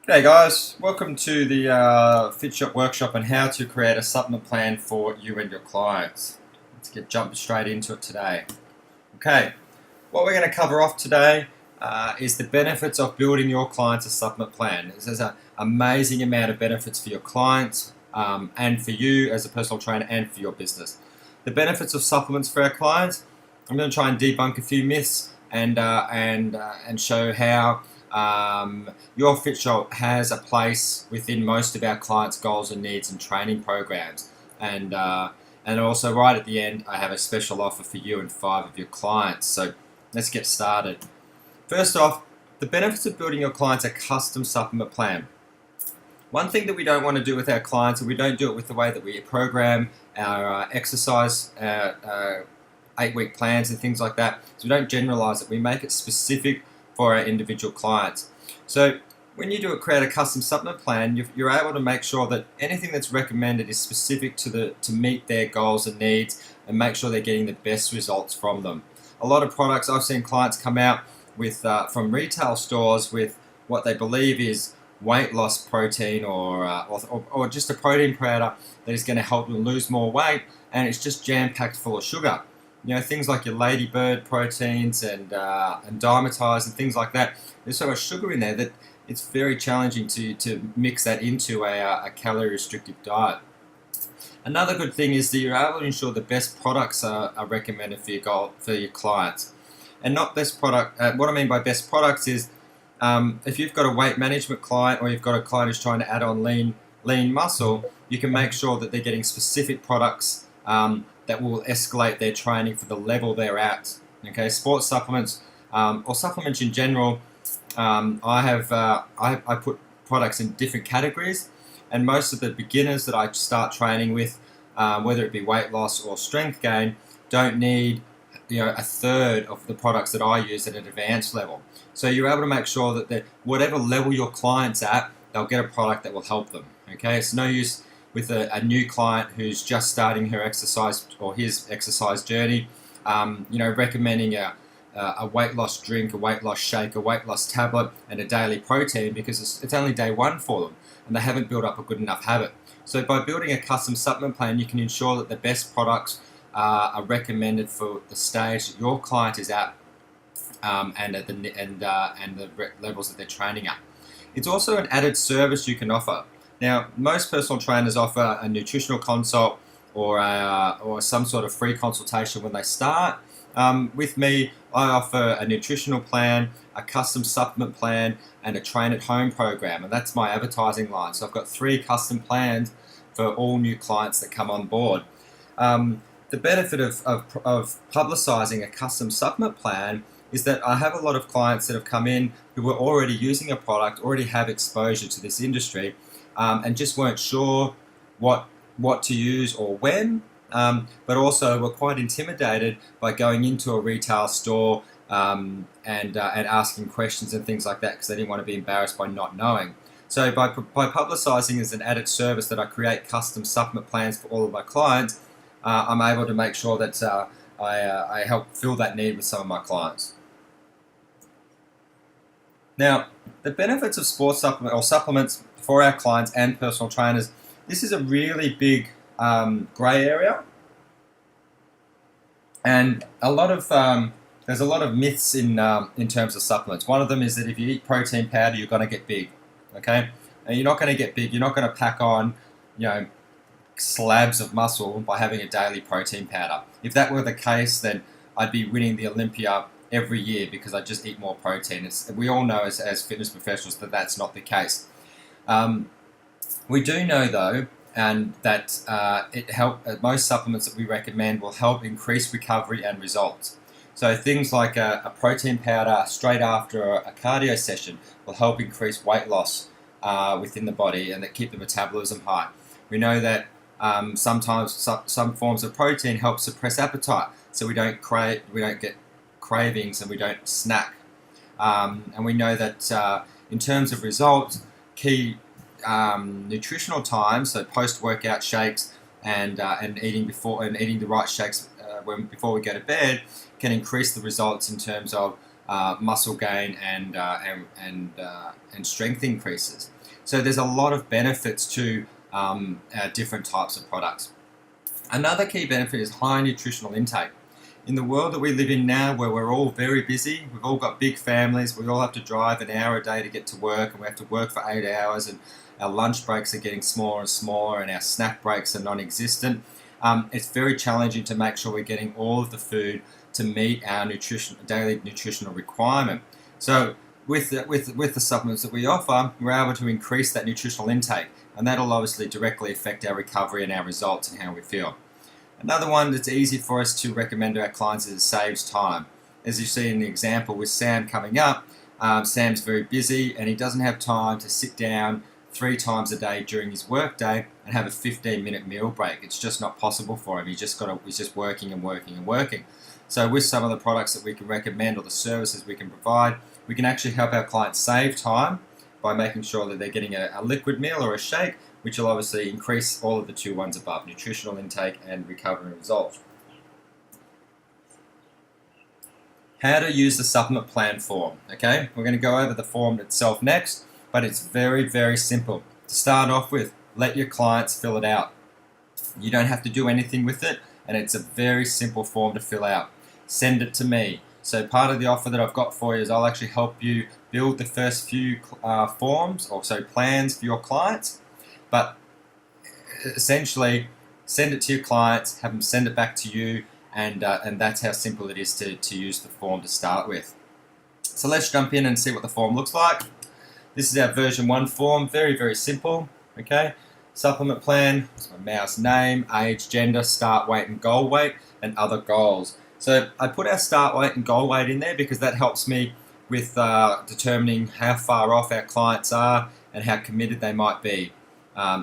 G'day guys, welcome to the FitShop workshop on how to create a supplement plan for you and your clients. Let's jump straight into it today. Okay, what we're going to cover off today is the benefits of building your clients a supplement plan. There's an amazing amount of benefits for your clients and for you as a personal trainer and for your business. The benefits of supplements for our clients, I'm going to try and debunk a few myths and show how your FitShop has a place within most of our clients' goals and needs and training programs. And also right at the end, I have a special offer for you and 5 of your clients. So let's get started. First off, the benefits of building your clients a custom supplement plan. One thing that we don't want to do with our clients, and we don't do it with the way that we program our exercise, 8-week plans and things like that, is we don't generalize it. We make it specific for our individual clients. So when you create a custom supplement plan, you're able to make sure that anything that's recommended is specific to meet their goals and needs and make sure they're getting the best results from them. A lot of products, I've seen clients come out with from retail stores with what they believe is weight loss protein or just a protein powder that is going to help them lose more weight, and it's just jam-packed full of sugar. You know, things like your ladybird proteins and Dymatize and things like that. There's so much sugar in there that it's very challenging to mix that into a calorie restrictive diet. Another good thing is that you're able to ensure the best products are recommended for your clients. And not best product. What I mean by best products is if you've got a weight management client or you've got a client who's trying to add on lean muscle, you can make sure that they're getting specific products that will escalate their training for the level they're at. Okay, sports supplements or supplements in general. I put products in different categories, and most of the beginners that I start training with, whether it be weight loss or strength gain, don't need a third of the products that I use at an advanced level. So you're able to make sure that whatever level your client's at, they'll get a product that will help them. Okay, it's no use with a new client who's just starting her exercise or his exercise journey, recommending a weight loss drink, a weight loss shake, a weight loss tablet, and a daily protein because it's only day one for them and they haven't built up a good enough habit. So by building a custom supplement plan, you can ensure that the best products are recommended for the stage that your client is at and the levels that they're training at. It's also an added service you can offer. Now, most personal trainers offer a nutritional consult or some sort of free consultation when they start. With me, I offer a nutritional plan, a custom supplement plan, and a train at home program, and that's my advertising line. So I've got 3 custom plans for all new clients that come on board. The benefit of publicising a custom supplement plan is that I have a lot of clients that have come in who were already using a product, already have exposure to this industry, and just weren't sure what to use or when, but also were quite intimidated by going into a retail store and asking questions and things like that because they didn't want to be embarrassed by not knowing. So by publicising as an added service that I create custom supplement plans for all of my clients, I'm able to make sure that I help fill that need with some of my clients. Now, the benefits of sports supplements for our clients and personal trainers, this is a really big grey area, and there's a lot of myths in terms of supplements. One of them is that if you eat protein powder, you're going to get big. Okay, and you're not going to get big. You're not going to pack on, slabs of muscle by having a daily protein powder. If that were the case, then I'd be winning the Olympia every year because I just eat more protein. We all know as fitness professionals that that's not the case. We do know though, and that most supplements that we recommend will help increase recovery and results. So things like a protein powder straight after a cardio session will help increase weight loss within the body and that keep the metabolism high. We know that sometimes some forms of protein help suppress appetite, so we don't get cravings and we don't snack. And we know that in terms of results, key nutritional times, so post-workout shakes and eating the right shakes before we go to bed, can increase the results in terms of muscle gain and strength increases. So there's a lot of benefits to different types of products. Another key benefit is high nutritional intake. In the world that we live in now, where we're all very busy, we've all got big families, we all have to drive an hour a day to get to work, and we have to work for 8 hours, and our lunch breaks are getting smaller and smaller, and our snack breaks are non-existent. It's very challenging to make sure we're getting all of the food to meet our daily nutritional requirement. So with the supplements that we offer, we're able to increase that nutritional intake, and that'll obviously directly affect our recovery and our results and how we feel. Another one that's easy for us to recommend to our clients is it saves time. As you see in the example with Sam coming up, Sam's very busy and he doesn't have time to sit down 3 times a day during his work day and have a 15-minute meal break. It's just not possible for him. He's just working and working and working. So with some of the products that we can recommend or the services we can provide, we can actually help our clients save time by making sure that they're getting a liquid meal or a shake, which will obviously increase all of the 2 ones above, nutritional intake and recovery results. How to use the supplement plan form. Okay, we're going to go over the form itself next, but it's very, very simple. To start off with, let your clients fill it out. You don't have to do anything with it, and it's a very simple form to fill out. Send it to me. So part of the offer that I've got for you is I'll actually help you build the first few forms, or so plans for your clients. But essentially, send it to your clients, have them send it back to you, and that's how simple it is to use the form to start with. So let's jump in and see what the form looks like. This is our version 1 form, very, very simple. Okay, supplement plan, it's my mouse name, age, gender, start weight and goal weight, and other goals. So I put our start weight and goal weight in there because that helps me with determining how far off our clients are and how committed they might be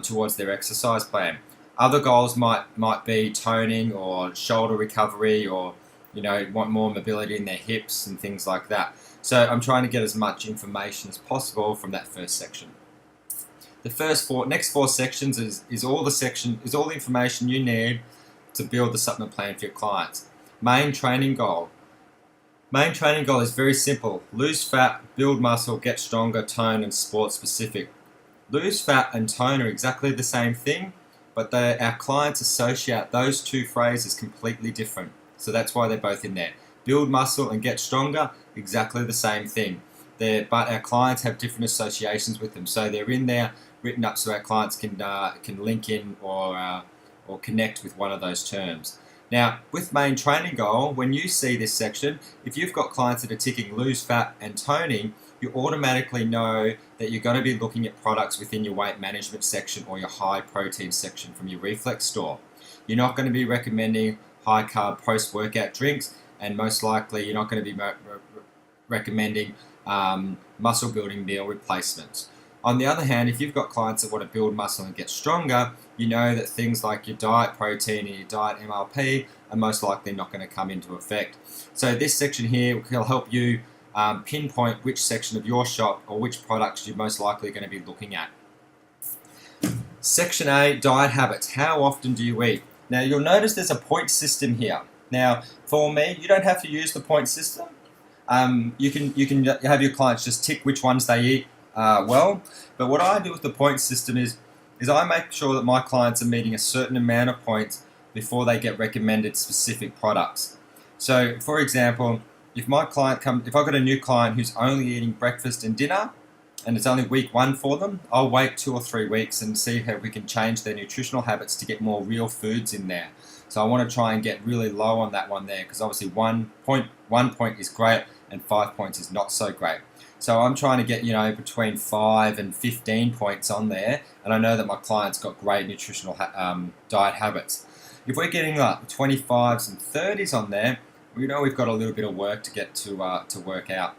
towards their exercise plan. Other goals might be toning or shoulder recovery, or want more mobility in their hips and things like that. So I'm trying to get as much information as possible from that first section. The next four sections is all the information you need to build the supplement plan for your clients. Main training goal. Main training goal is very simple. Lose fat, build muscle, get stronger, tone, and sport specific. Lose fat and tone are exactly the same thing, but our clients associate those 2 phrases completely different. So that's why they're both in there. Build muscle and get stronger, exactly the same thing. But our clients have different associations with them. So they're in there written up so our clients can link in or connect with one of those terms. Now, with main training goal, when you see this section, if you've got clients that are ticking lose fat and toning, you automatically know that you're going to be looking at products within your weight management section or your high protein section from your Reflex store. You're not going to be recommending high carb post-workout drinks, and most likely you're not going to be recommending muscle building meal replacements. On the other hand, if you've got clients that want to build muscle and get stronger, you know that things like your diet protein and your diet MRP are most likely not going to come into effect. So this section here will help you pinpoint which section of your shop or which products you're most likely going to be looking at. Section A, diet habits. How often do you eat? Now you'll notice there's a point system here. Now for me, you don't have to use the point system. You can have your clients just tick which ones they eat well, but what I do with the point system is I make sure that my clients are meeting a certain amount of points before they get recommended specific products. So for example, if I've got a new client who's only eating breakfast and dinner and it's only week 1 for them, I'll wait 2 or 3 weeks and see how we can change their nutritional habits to get more real foods in there. So I want to try and get really low on that one there, because obviously 1 point is great and 5 points is not so great. So I'm trying to get between 5 and 15 points on there, and I know that my client's got great nutritional diet habits. If we're getting like 25s and 30s on there, we know we've got a little bit of work to get to work out.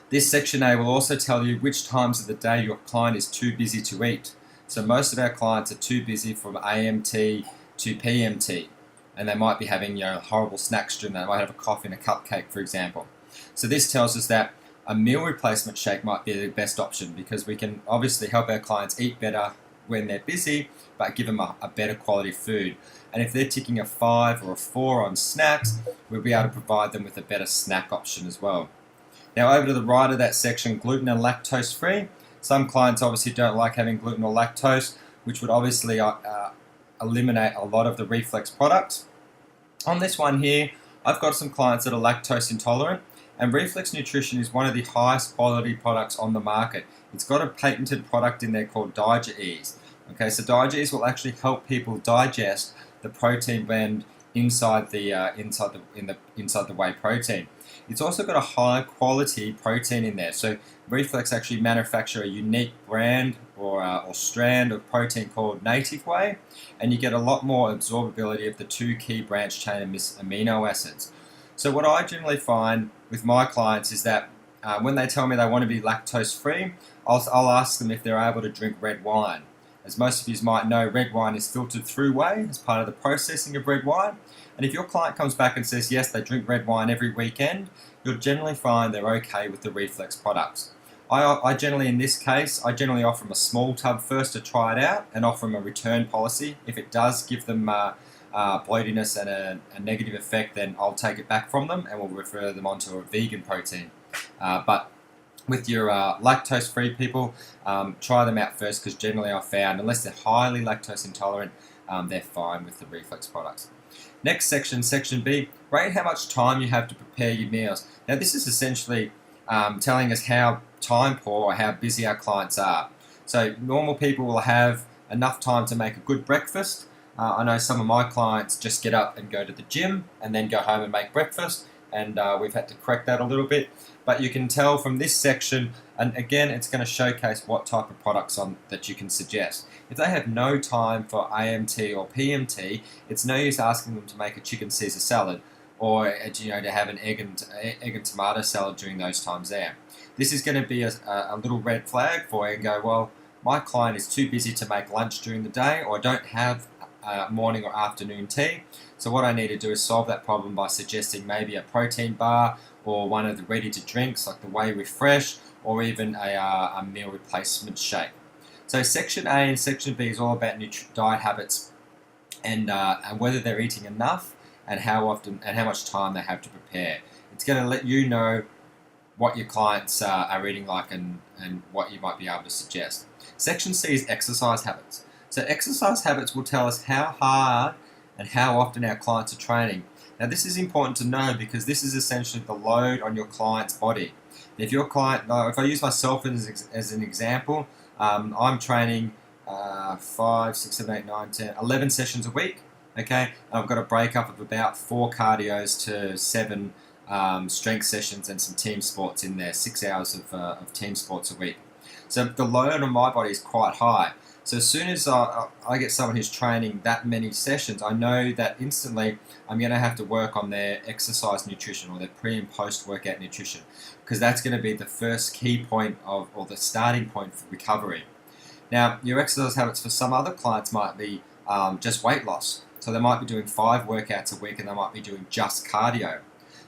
This section A will also tell you which times of the day your client is too busy to eat. So most of our clients are too busy from AMT to PMT, and they might be having horrible snacks during that. They might have a coffee and a cupcake, for example. So this tells us that a meal replacement shake might be the best option, because we can obviously help our clients eat better when they're busy, but give them a better quality food. And if they're ticking a 5 or a 4 on snacks, we'll be able to provide them with a better snack option as well. Now over to the right of that section, gluten and lactose free. Some clients obviously don't like having gluten or lactose, which would obviously eliminate a lot of the reflex products. On this one here, I've got some clients that are lactose intolerant, and Reflex Nutrition is one of the highest quality products on the market. It's got a patented product in there called DigerEase. Okay, so DigerEase will actually help people digest the protein blend inside the whey protein. It's also got a high quality protein in there. So Reflex actually manufacture a unique brand or strand of protein called Native Whey, and you get a lot more absorbability of the two key branch chain amino acids. So what I generally find with my clients is that when they tell me they want to be lactose free, I'll ask them if they're able to drink red wine. As most of you might know, red wine is filtered through whey as part of the processing of red wine. And if your client comes back and says, yes, they drink red wine every weekend, you'll generally find they're okay with the Reflex products. I generally, in this case, I generally offer them a small tub first to try it out and offer them a return policy. If it does give them bloatiness and a negative effect, then I'll take it back from them and we'll refer them onto a vegan protein. But with your lactose-free people, try them out first, because generally I've found, unless they're highly lactose intolerant, they're fine with the Reflex products. Next section, section B, rate how much time you have to prepare your meals. Now this is essentially telling us how time poor or how busy our clients are. So normal people will have enough time to make a good breakfast. I know some of my clients just get up and go to the gym and then go home and make breakfast, and we've had to correct that a little bit. But you can tell from this section, and again, it's going to showcase what type of products that you can suggest. If they have no time for AMT or PMT, it's no use asking them to make a chicken Caesar salad or to have an egg and tomato salad during those times there. This is going to be a little red flag for you and go, well, my client is too busy to make lunch during the day, or I don't have morning or afternoon tea. So what I need to do is solve that problem by suggesting maybe a protein bar or one of the ready-to-drinks like the Whey Refresh, or even a meal replacement shake. So section A and section B is all about diet habits and whether they're eating enough and how often and how much time they have to prepare. It's going to let you know what your clients are eating like and what you might be able to suggest. Section C is exercise habits. So exercise habits will tell us how hard and how often our clients are training. Now this is important to know because this is essentially the load on your client's body. If your client, if I use myself as an example, I'm training 5, 6, 7, 8, 9, 10, 11 sessions a week. Okay, and I've got a breakup of about 4 cardios to 7 strength sessions and some team sports in there, 6 hours of team sports a week. So the load on my body is quite high. So as soon as I get someone who's training that many sessions, I know that instantly I'm going to have to work on their exercise nutrition or their pre and post workout nutrition, because that's going to be the first key point or the starting point for recovery. Now, your exercise habits for some other clients might be just weight loss. So they might be doing 5 workouts a week and they might be doing just cardio.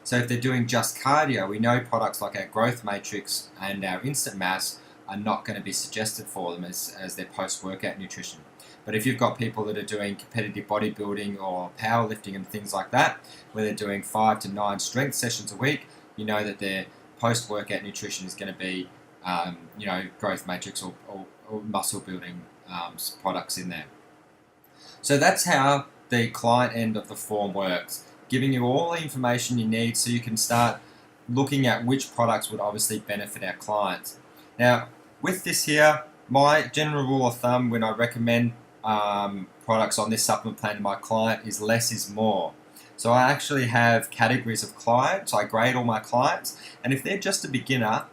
So if they're doing just cardio, we know products like our Growth Matrix and our Instant Mass are not going to be suggested for them as their post-workout nutrition. But if you've got people that are doing competitive bodybuilding or powerlifting and things like that, where they're doing 5 to 9 strength sessions a week, you know that their post-workout nutrition is going to be, Growth Matrix or muscle building products in there. So that's how the client end of the form works, giving you all the information you need so you can start looking at which products would obviously benefit our clients. Now, with this here, my general rule of thumb when I recommend products on this supplement plan to my client is less is more. So I actually have categories of clients. I grade all my clients, and if they're just a beginner,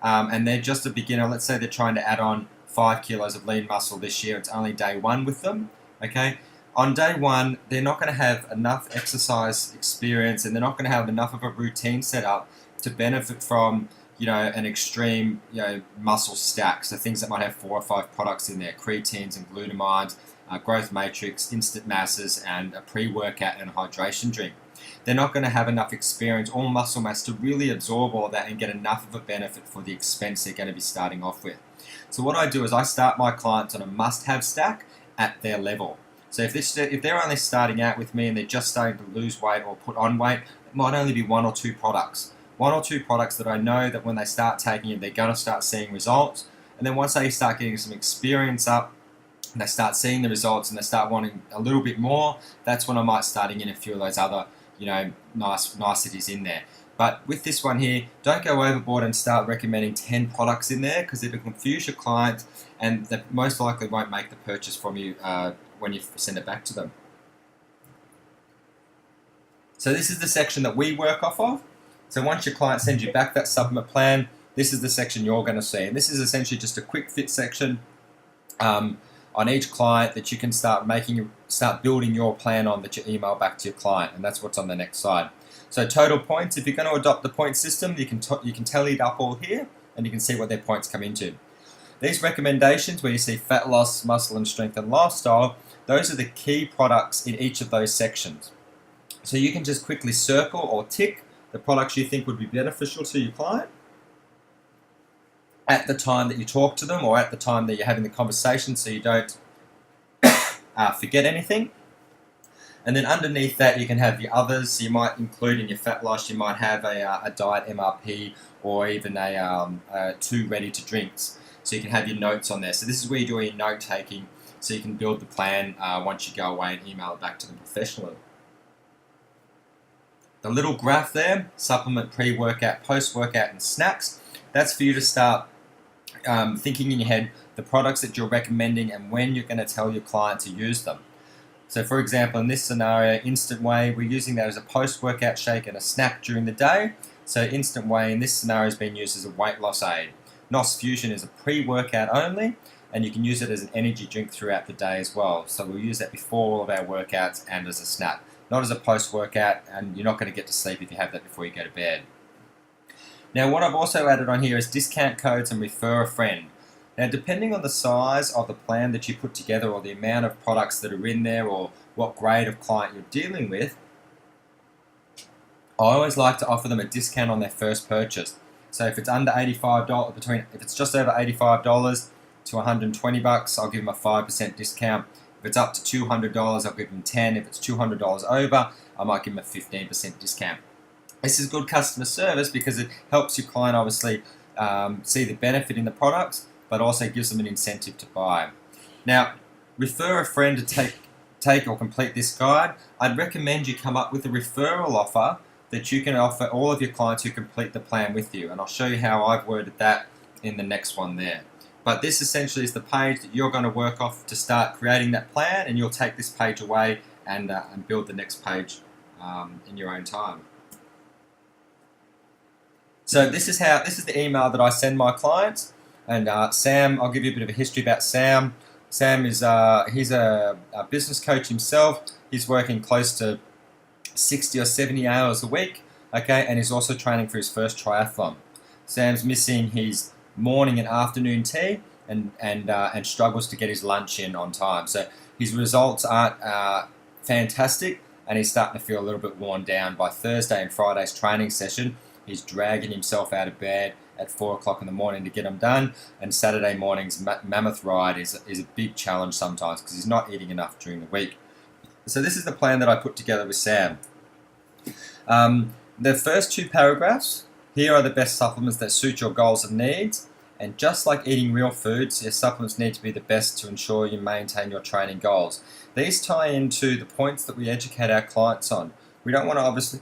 let's say they're trying to add on 5 kilos of lean muscle this year, it's only day 1 with them, okay? On day 1, they're not going to have enough exercise experience and they're not going to have enough of a routine set up to benefit from an extreme, muscle stack. So things that might have 4 or 5 products in there, creatines and glutamines, Growth Matrix, Instant Masses, and a pre-workout and a hydration drink. They're not going to have enough experience or muscle mass to really absorb all of that and get enough of a benefit for the expense they're going to be starting off with. So what I do is I start my clients on a must-have stack at their level. So if they're only starting out with me and they're just starting to lose weight or put on weight, it might only be 1 or 2 products. one or two products that I know that when they start taking it, they're going to start seeing results. And then once they start getting some experience up, and they start seeing the results and they start wanting a little bit more, that's when I might start in a few of those other, niceties in there. But with this one here, don't go overboard and start recommending 10 products in there, because it'll confuse your client and they most likely won't make the purchase from you when you send it back to them. So this is the section that we work off of. So once your client sends you back that supplement plan, this is the section you're going to see. And this is essentially just a quick fit section on each client that you can start building your plan on, that you email back to your client, and that's what's on the next slide. So total points, if you're going to adopt the point system, you can tally it up all here, and you can see what their points come into. These recommendations, where you see fat loss, muscle and strength and lifestyle, those are the key products in each of those sections. So you can just quickly circle or tick the products you think would be beneficial to your client at the time that you talk to them, or at the time that you're having the conversation, so you don't forget anything. And then underneath that you can have the others. So you might include in your fat loss, you might have a diet MRP, or even two ready to drinks. So you can have your notes on there. So this is where you do your note taking, so you can build the plan once you go away and email it back to them professionally. The little graph there, supplement, pre-workout, post-workout and snacks, that's for you to start thinking in your head the products that you're recommending and when you're going to tell your client to use them. So for example, in this scenario, Instant Whey, we're using that as a post-workout shake and a snack during the day. So Instant Whey in this scenario is being used as a weight loss aid. NOS Fusion is a pre-workout only, and you can use it as an energy drink throughout the day as well. So we'll use that before all of our workouts and as a snack, not as a post-workout, and you're not going to get to sleep if you have that before you go to bed. Now what I've also added on here is discount codes and refer a friend. Now depending on the size of the plan that you put together, or the amount of products that are in there, or what grade of client you're dealing with, I always like to offer them a discount on their first purchase. So if it's under $85, if it's just over $85 to $120, I'll give them a 5% discount. If it's up to $200, I'll give them 10. If it's $200 over, I might give them a 15% discount. This is good customer service because it helps your client obviously see the benefit in the products, but also gives them an incentive to buy. Now, refer a friend to take or complete this guide. I'd recommend you come up with a referral offer that you can offer all of your clients who complete the plan with you, and I'll show you how I've worded that in the next one there. But this essentially is the page that you're going to work off to start creating that plan, and you'll take this page away and build the next page in your own time. So this is the email that I send my clients. And Sam, I'll give you a bit of a history about Sam. Sam is he's a business coach himself. He's working close to 60 or 70 hours a week, okay, and he's also training for his first triathlon. Sam's missing his morning and afternoon tea, and struggles to get his lunch in on time. So his results aren't fantastic, and he's starting to feel a little bit worn down. By Thursday and Friday's training session, he's dragging himself out of bed at 4 o'clock in the morning to get them done, and Saturday morning's mammoth ride is a big challenge sometimes because he's not eating enough during the week. So this is the plan that I put together with Sam. The first two paragraphs, here are the best supplements that suit your goals and needs, and just like eating real foods, your supplements need to be the best to ensure you maintain your training goals. These tie into the points that we educate our clients on. We don't want to obviously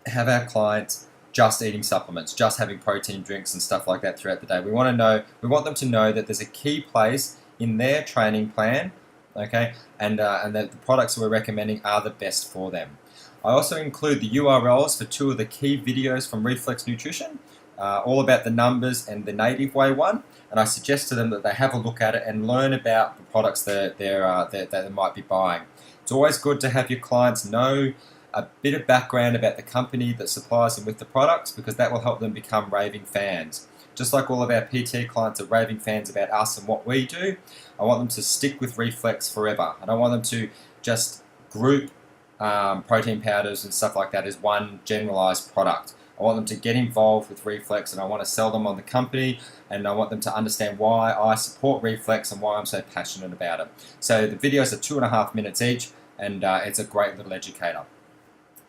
have our clients just eating supplements, just having protein drinks and stuff like that throughout the day. We want them to know that there's a key place in their training plan, okay, and that the products we're recommending are the best for them. I also include the URLs for two of the key videos from Reflex Nutrition, all about the numbers and the Native Whey one, and I suggest to them that they have a look at it and learn about the products that they might be buying. It's always good to have your clients know a bit of background about the company that supplies them with the products, because that will help them become raving fans. Just like all of our PT clients are raving fans about us and what we do, I want them to stick with Reflex forever. I don't want them to just group protein powders and stuff like that as one generalized product. I want them to get involved with Reflex, and I want to sell them on the company, and I want them to understand why I support Reflex and why I'm so passionate about it. So the videos are 2.5 minutes each, and it's a great little educator.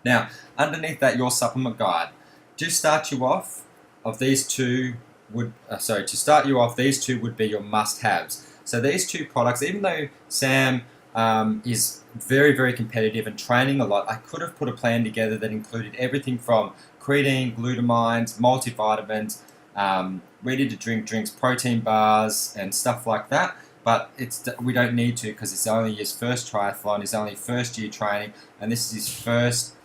Now, underneath that, your supplement guide. to start you off, these two would be your must-haves. So these two products, even though Sam is very, very competitive and training a lot, I could have put a plan together that included everything from creatine, glutamines, multivitamins, ready-to-drink drinks, protein bars, and stuff like that. But we don't need to, because it's only his first triathlon, his only first year training, and this is his first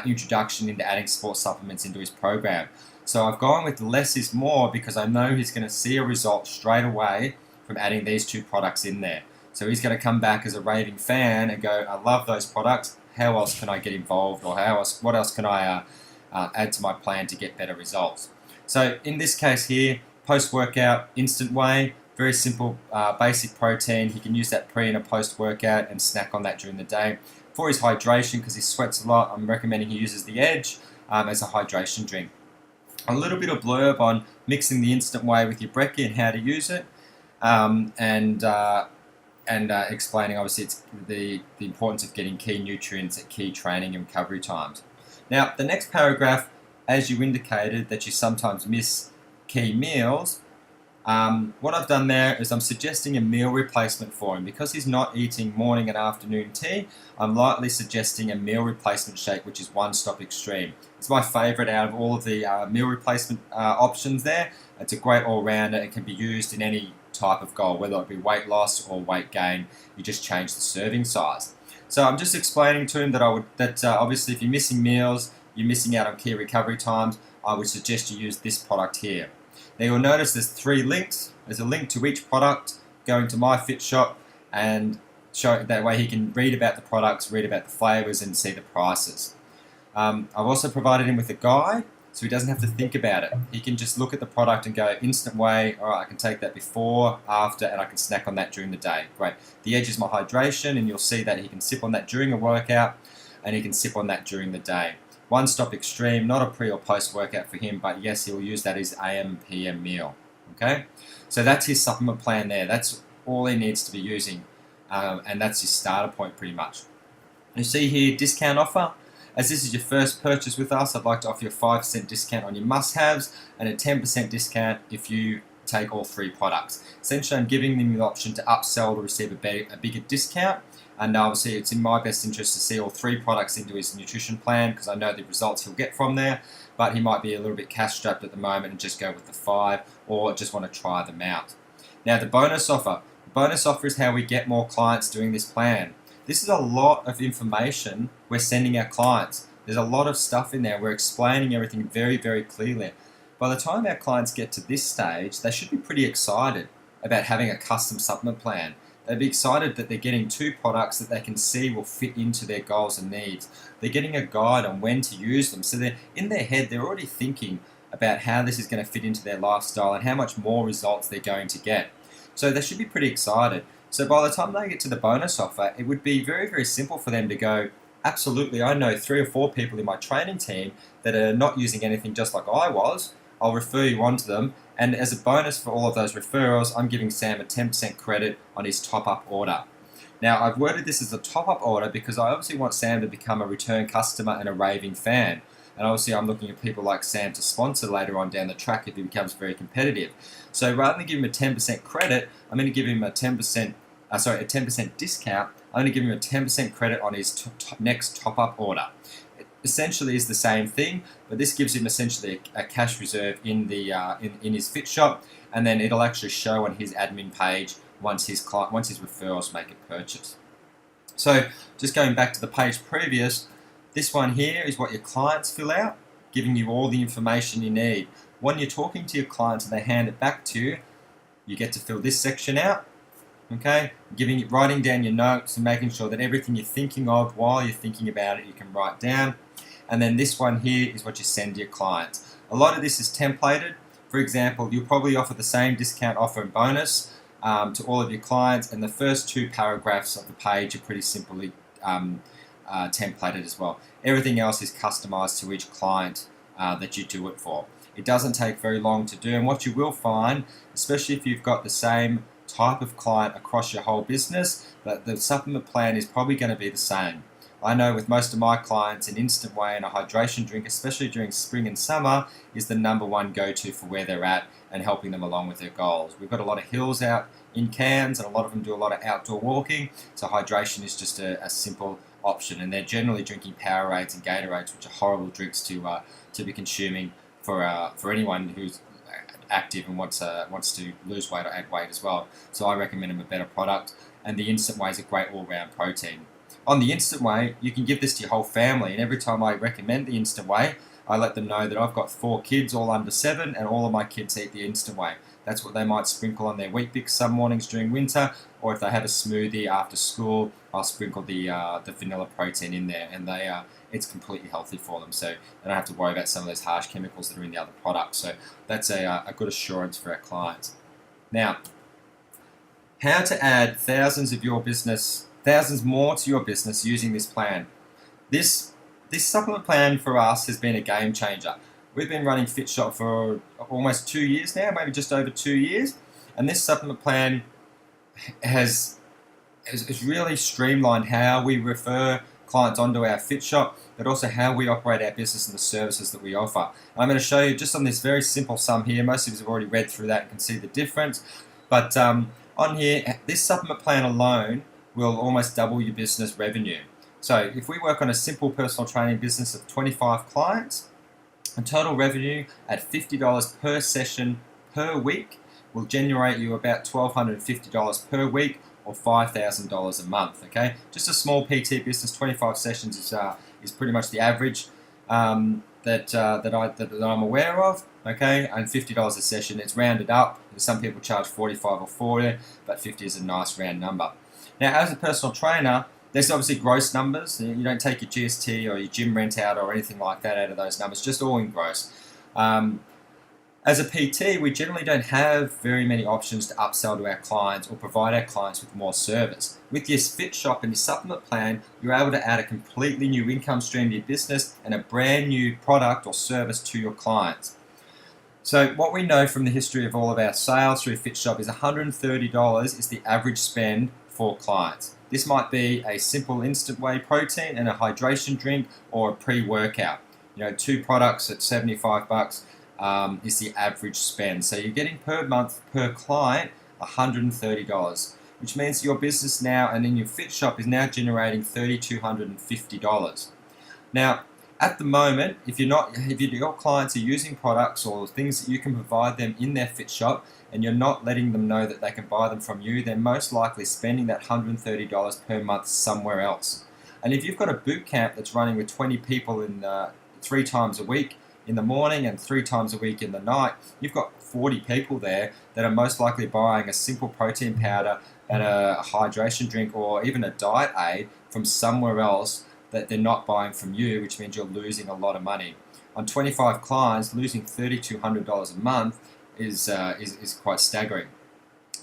introduction into adding sports supplements into his program. So I've gone with less is more because I know he's going to see a result straight away from adding these two products in there. So he's going to come back as a raving fan and go, I love those products. How else can I get involved, or what else can I add to my plan to get better results? So in this case here, post-workout, instant whey, very simple, basic protein. He can use that pre and a post-workout and snack on that during the day. For his hydration, because he sweats a lot, I'm recommending he uses the Edge as a hydration drink. A little bit of blurb on mixing the instant whey with your brekkie and how to use it, and explaining obviously it's the importance of getting key nutrients at key training and recovery times. Now the next paragraph, as you indicated that you sometimes miss key meals, what I've done there is I'm suggesting a meal replacement for him. Because he's not eating morning and afternoon tea, I'm lightly suggesting a meal replacement shake, which is One Stop Extreme. It's my favourite out of all of the meal replacement options there. It's a great all-rounder. It can be used in any type of goal, whether it be weight loss or weight gain. You just change the serving size. So I'm just explaining to him that obviously if you're missing meals, you're missing out on key recovery times, I would suggest you use this product here. Now you'll notice there's 3 links. There's a link to each product going to MyFitShop, and show that way he can read about the products, read about the flavors, and see the prices. I've also provided him with a guide, so he doesn't have to think about it. He can just look at the product and go, instant whey, all right, I can take that before, after, and I can snack on that during the day. Great. The Edge is my hydration, and you'll see that he can sip on that during a workout, and he can sip on that during the day. One Stop Extreme, not a pre or post workout for him, but yes, he'll use that as AM, PM meal. Okay, so that's his supplement plan there. That's all he needs to be using, and that's his starter point pretty much. You see here, discount offer. As this is your first purchase with us, I'd like to offer you a 5% discount on your must-haves and a 10% discount if you take all 3 products. Essentially, I'm giving them the option to upsell to receive a bigger discount. And obviously, it's in my best interest to see all 3 products into his nutrition plan, because I know the results he'll get from there. But he might be a little bit cash strapped at the moment and just go with the 5, or just want to try them out. Now, the bonus offer. The bonus offer is how we get more clients doing this plan. This is a lot of information we're sending our clients. There's a lot of stuff in there. We're explaining everything very, very clearly. By the time our clients get to this stage, they should be pretty excited about having a custom supplement plan. They'd be excited that they're getting 2 products that they can see will fit into their goals and needs. They're getting a guide on when to use them. So they're in their head, they're already thinking about how this is going to fit into their lifestyle and how much more results they're going to get. So they should be pretty excited. So by the time they get to the bonus offer, it would be very, very simple for them to go, absolutely, I know 3 or 4 people in my training team that are not using anything just like I was. I'll refer you on to them. And as a bonus for all of those referrals, I'm giving Sam a 10% credit on his top-up order. Now, I've worded this as a top-up order because I obviously want Sam to become a return customer and a raving fan. And obviously, I'm looking at people like Sam to sponsor later on down the track if he becomes very competitive. So rather than give him a 10% credit, I'm going to give him a 10% discount. I'm going to give him a 10% credit on his next top-up order. It essentially is the same thing, but this gives him essentially a cash reserve in his FitShop, and then it'll actually show on his admin page once his referrals make a purchase. So just going back to the page previous, this one here is what your clients fill out, giving you all the information you need. When you're talking to your clients and they hand it back to you, you get to fill this section out. Okay, writing down your notes and making sure that everything you're thinking of while you're thinking about it, you can write down. And then this one here is what you send to your clients. A lot of this is templated. For example, you'll probably offer the same discount offer and bonus to all of your clients, and the first 2 paragraphs of the page are pretty simply templated as well. Everything else is customized to each client that you do it for. It doesn't take very long to do, and what you will find, especially if you've got the same type of client across your whole business, that the supplement plan is probably going to be the same. I know with most of my clients, an instant whey and a hydration drink, especially during spring and summer, is the number one go-to for where they're at and helping them along with their goals. We've got a lot of hills out in Cairns, and a lot of them do a lot of outdoor walking, so hydration is just a simple option, and they're generally drinking Powerades and Gatorades, which are horrible drinks to be consuming for anyone who's active and wants to lose weight or add weight as well. So I recommend them a better product, and the instant whey is a great all-round protein. On the instant whey, you can give this to your whole family, and every time I recommend the instant whey, I let them know that I've got 4 kids, all under 7, and all of my kids eat the instant whey. That's what they might sprinkle on their Weet-Bix some mornings during winter, or if they have a smoothie after school, I'll sprinkle the vanilla protein in there, and it's completely healthy for them, so they don't have to worry about some of those harsh chemicals that are in the other products. So that's a good assurance for our clients. Now, how to add thousands more to your business using this plan. This supplement plan for us has been a game changer. We've been running FitShop for almost 2 years now, maybe just over 2 years, and this supplement plan has really streamlined how we refer clients onto our FitShop, but also how we operate our business and the services that we offer. And I'm going to show you just on this very simple sum here. Most of you have already read through that and can see the difference, but on here, this supplement plan alone will almost double your business revenue. So if we work on a simple personal training business of 25 clients, a total revenue at $50 per session per week will generate you about $1,250 per week, or $5,000 a month. Okay, just a small PT business, 25 sessions is pretty much the average that I'm aware of. Okay, and $50 a session. It's rounded up. Some people charge 45 or 40, but 50 is a nice round number. Now, as a personal trainer, there's obviously gross numbers. You don't take your GST or your gym rent out or anything like that out of those numbers, just all in gross. As a PT, we generally don't have very many options to upsell to our clients or provide our clients with more service. With your FitShop and your supplement plan, you're able to add a completely new income stream to your business and a brand new product or service to your clients. So what we know from the history of all of our sales through FitShop is $130 is the average spend for clients. This might be a simple instant whey protein and a hydration drink, or a pre-workout. 2 products at $75 is the average spend. So you're getting per month per client $130, which means your business now and in your FitShop is now generating $3,250. Now, at the moment, if your clients are using products or things that you can provide them in their FitShop, and you're not letting them know that they can buy them from you, they're most likely spending that $130 per month somewhere else. And if you've got a boot camp that's running with 20 people in 3 times a week in the morning and 3 times a week in the night, you've got 40 people there that are most likely buying a simple protein powder and a hydration drink or even a diet aid from somewhere else that they're not buying from you, which means you're losing a lot of money. On 25 clients, losing $3,200 a month is quite staggering.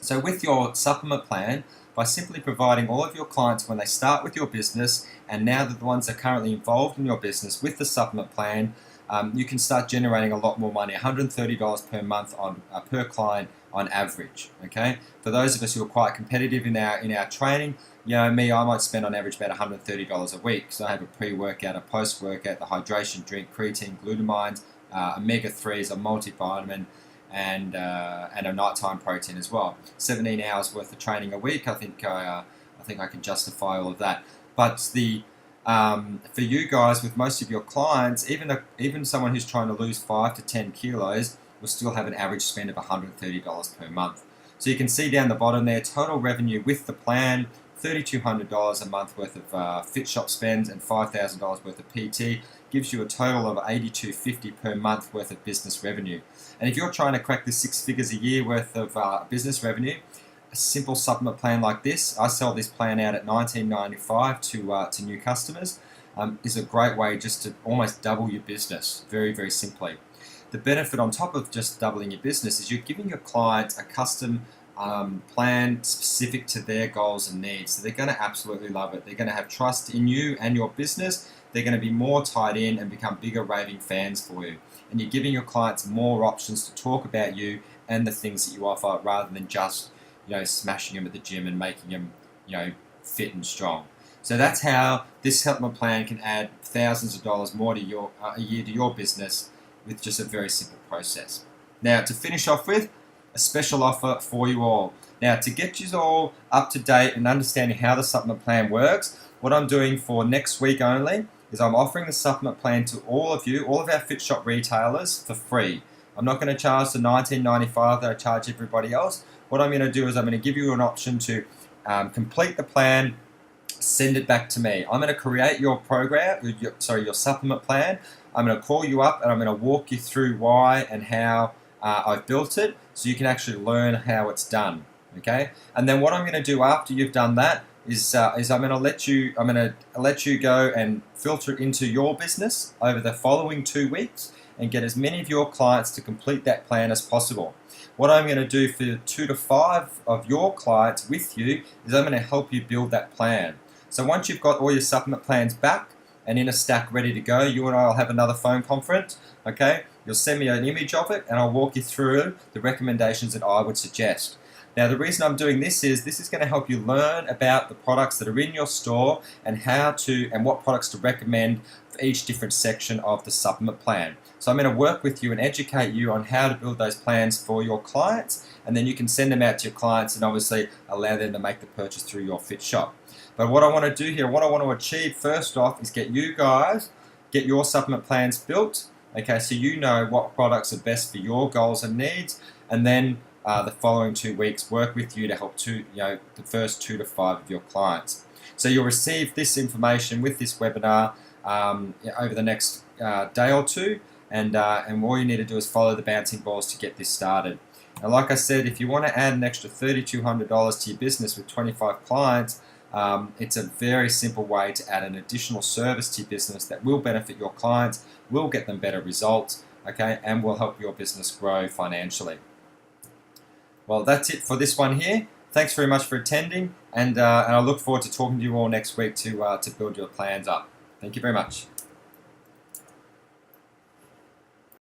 So with your supplement plan, by simply providing all of your clients when they start with your business, and now that the ones that are currently involved in your business with the supplement plan, you can start generating a lot more money, $130 per month per client on average. Okay, for those of us who are quite competitive in our training, I might spend on average about $130 a week. So I have a pre-workout, a post-workout, the hydration drink, creatine, glutamines, omega-3s, a multivitamin, and a nighttime protein as well. 17 hours worth of training a week. I think I can justify all of that. But for you guys, with most of your clients, even someone who's trying to lose 5 to 10 kilos will still have an average spend of $130 per month. So you can see down the bottom there, total revenue with the plan, $3,200 a month worth of FitShop spends and $5,000 worth of PT gives you a total of $8,250 per month worth of business revenue. And if you're trying to crack the 6 figures a year worth of business revenue, a simple supplement plan like this, I sell this plan out at $19.95 to new customers, is a great way just to almost double your business, very, very simply. The benefit on top of just doubling your business is you're giving your clients a custom plan specific to their goals and needs. So they're going to absolutely love it. They're going to have trust in you and your business. They're going to be more tied in and become bigger raving fans for you. And you're giving your clients more options to talk about you and the things that you offer, rather than just smashing them at the gym and making them fit and strong. So that's how this supplement plan can add thousands of dollars more to your a year to your business with just a very simple process. Now, to finish off with, a special offer for you all. Now, to get you all up to date and understanding how the supplement plan works, what I'm doing for next week only is I'm offering the supplement plan to all of you, all of our Fit Shop retailers, for free. I'm not going to charge the $19.95 that I charge everybody else. What I'm going to do is I'm going to give you an option to complete the plan, send it back to me. I'm going to create your program, your supplement plan. I'm going to call you up and I'm going to walk you through why and how I've built it, so you can actually learn how it's done. Okay, and then what I'm going to do after you've done that is I'm going to let you go and filter it into your business over the following 2 weeks and get as many of your clients to complete that plan as possible. What I'm going to do for 2 to 5 of your clients with you is I'm going to help you build that plan. So once you've got all your supplement plans back and in a stack ready to go, you and I will have another phone conference. Okay, you'll send me an image of it and I'll walk you through the recommendations that I would suggest. Now, the reason I'm doing this is going to help you learn about the products that are in your store and what products to recommend for each different section of the supplement plan. So I'm going to work with you and educate you on how to build those plans for your clients, and then you can send them out to your clients and obviously allow them to make the purchase through your Fit Shop. But what I want to do here, what I want to achieve first off is get your supplement plans built, okay, so you know what products are best for your goals and needs, and then the following 2 weeks work with you to help the first 2 to 5 of your clients. So you'll receive this information with this webinar over the next day or two, and all you need to do is follow the bouncing balls to get this started. Now, like I said, if you want to add an extra $3,200 to your business with 25 clients, it's a very simple way to add an additional service to your business that will benefit your clients, will get them better results, okay, and will help your business grow financially. Well, that's it for this one here. Thanks very much for attending, and I look forward to talking to you all next week to build your plans up. Thank you very much.